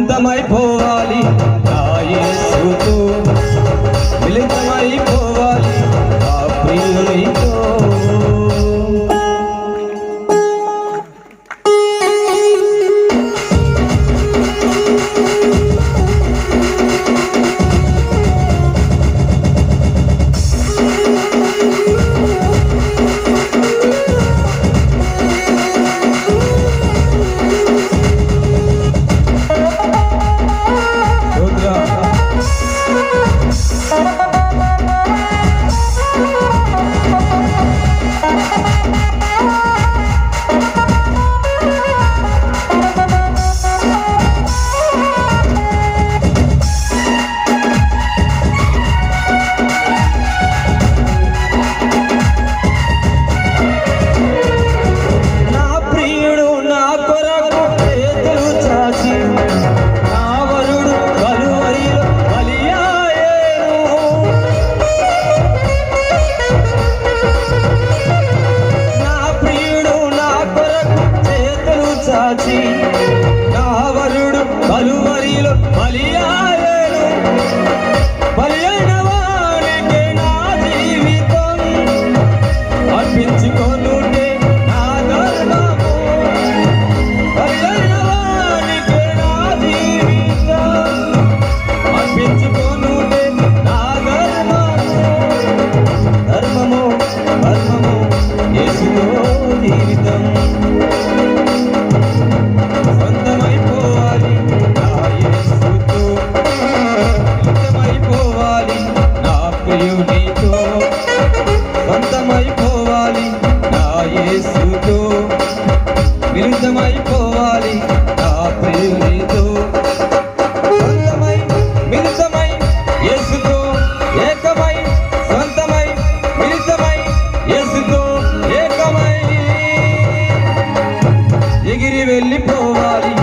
సొంతమైపోవాలి నా యేసుతో, మిళితమైపోవాలి నా ప్రియునితో. నా వరుడు కలువరిలో బలియాయేను, బలియైన వానికే నా జీవితం అర్పించుకొనుటే నా ధర్మము, బలియైన వానికే నా జీవితం అర్పించుకొనుటే నా ధర్మము. ధర్మము ధర్మము యేసుతో జీవితం. సొంతమైపోవాలి నా యేసుతో, మిళితమైపోవాలి నా ప్రియునితో. మిళితమై యేసుతో ఏకమై, సొంతమై మిళితమై యేసుతో ఏకమై ఎగిరి వెళ్ళిపోవాలి.